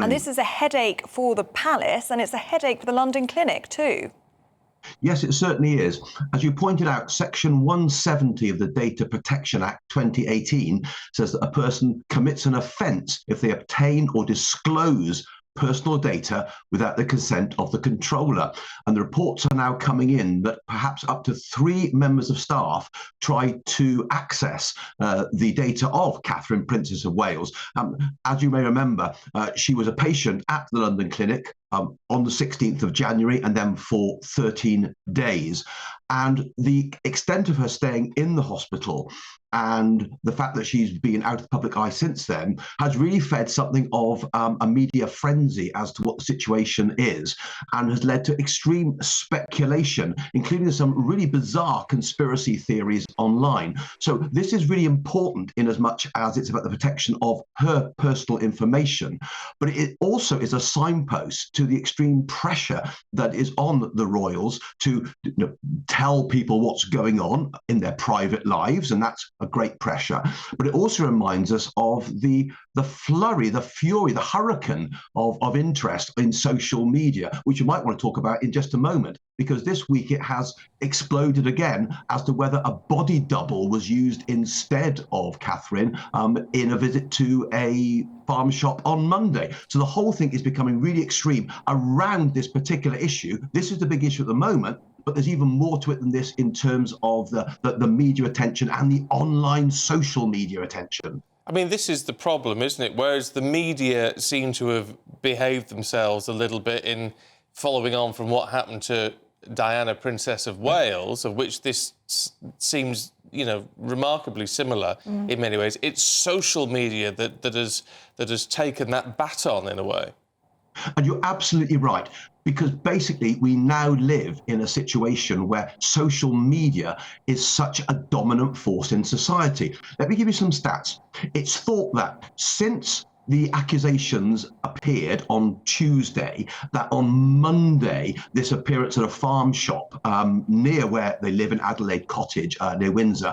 And this is a headache for the palace, and it's a headache for the London clinic too. Yes, it certainly is. As you pointed out, Section 170 of the Data Protection Act 2018 says that a person commits an offence if they obtain or disclose personal data without the consent of the controller. And the reports are now coming in that perhaps up to 3 members of staff tried to access the data of Catherine, Princess of Wales. As you may remember, she was a patient at the London clinic on the 16th of January and then for 13 days. And the extent of her staying in the hospital and the fact that she's been out of the public eye since then has really fed something of a media frenzy as to what the situation is, and has led to extreme speculation, including some really bizarre conspiracy theories online. So this is really important in as much as it's about the protection of her personal information, but it also is a signpost to the extreme pressure that is on the royals to tell people what's going on in their private lives, and that's a great pressure. But it also reminds us of the flurry, the fury, the hurricane of interest in social media, which you might want to talk about in just a moment, because this week it has exploded again as to whether a body double was used instead of Catherine in a visit to a farm shop on Monday. So the whole thing is becoming really extreme around this particular issue. This is the big issue at the moment, but there's even more to it than this in terms of the media attention and the online social media attention. I mean, this is the problem, isn't it? Whereas the media seem to have behaved themselves a little bit in following on from what happened to Diana, Princess of Wales, of which this seems, remarkably similar in many ways. It's social media that has taken that baton in a way. And you're absolutely right, because basically we now live in a situation where social media is such a dominant force in society. Let me give you some stats. It's thought that since the accusations appeared on Tuesday, that on Monday, this appearance at a farm shop near where they live in Adelaide Cottage, near Windsor,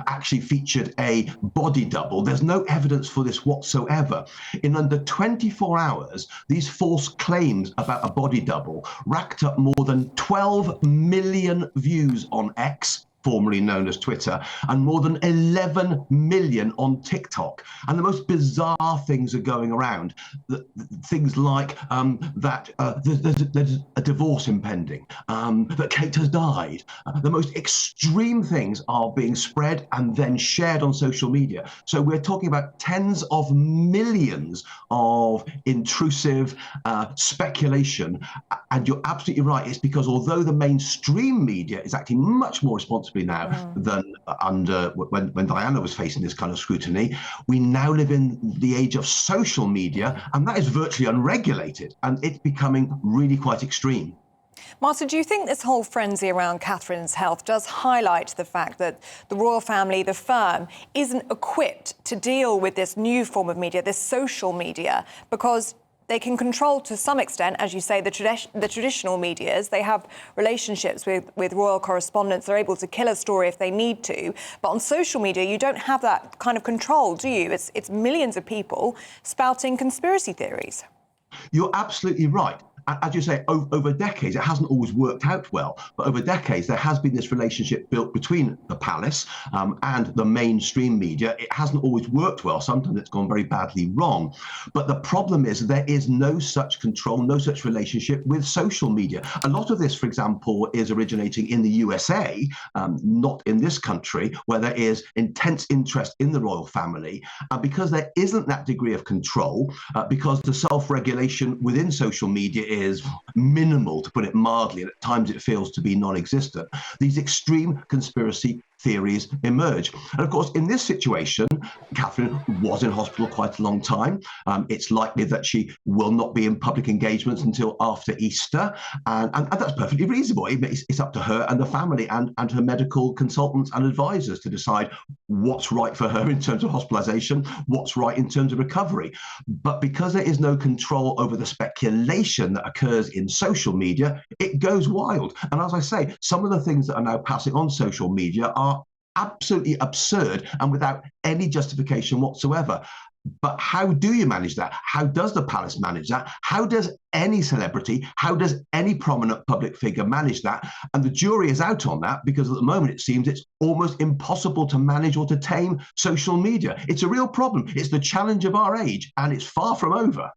actually featured a body double. There's no evidence for this whatsoever. In under 24 hours, these false claims about a body double racked up more than 12 million views on X, formerly known as Twitter, and more than 11 million on TikTok. And the most bizarre things are going around. Things like there's a divorce impending, that Kate has died. The most extreme things are being spread and then shared on social media. So we're talking about tens of millions of intrusive speculation. And you're absolutely right. It's because although the mainstream media is acting much more responsibly now than under when Diana was facing this kind of scrutiny, we now live in the age of social media, and that is virtually unregulated, and it's becoming really quite extreme. Martin, do you think this whole frenzy around Catherine's health does highlight the fact that the royal family, the firm, isn't equipped to deal with this new form of media, this social media, because they can control, to some extent, as you say, the traditional medias. They have relationships with royal correspondents. They're able to kill a story if they need to. But on social media, you don't have that kind of control, do you? It's millions of people spouting conspiracy theories. You're absolutely right. As you say, over decades, it hasn't always worked out well, but over decades, there has been this relationship built between the palace and the mainstream media. It hasn't always worked well. Sometimes it's gone very badly wrong. But the problem is there is no such control, no such relationship with social media. A lot of this, for example, is originating in the USA, not in this country, where there is intense interest in the royal family. Because there isn't that degree of control, because the self-regulation within social media is minimal, to put it mildly, and at times it feels to be non-existent, these extreme conspiracy theories emerge. And of course, in this situation, Catherine was in hospital quite a long time. It's likely that she will not be in public engagements until after Easter. And that's perfectly reasonable. It's up to her and the family and her medical consultants and advisors to decide what's right for her in terms of hospitalization, what's right in terms of recovery. But because there is no control over the speculation that occurs in social media, it goes wild. And as I say, some of the things that are now passing on social media are absolutely absurd and without any justification whatsoever. But how do you manage that? How does the palace manage that? How does any celebrity, how does any prominent public figure manage that? And the jury is out on that, because at the moment it seems it's almost impossible to manage or to tame social media. It's a real problem. It's the challenge of our age, and it's far from over.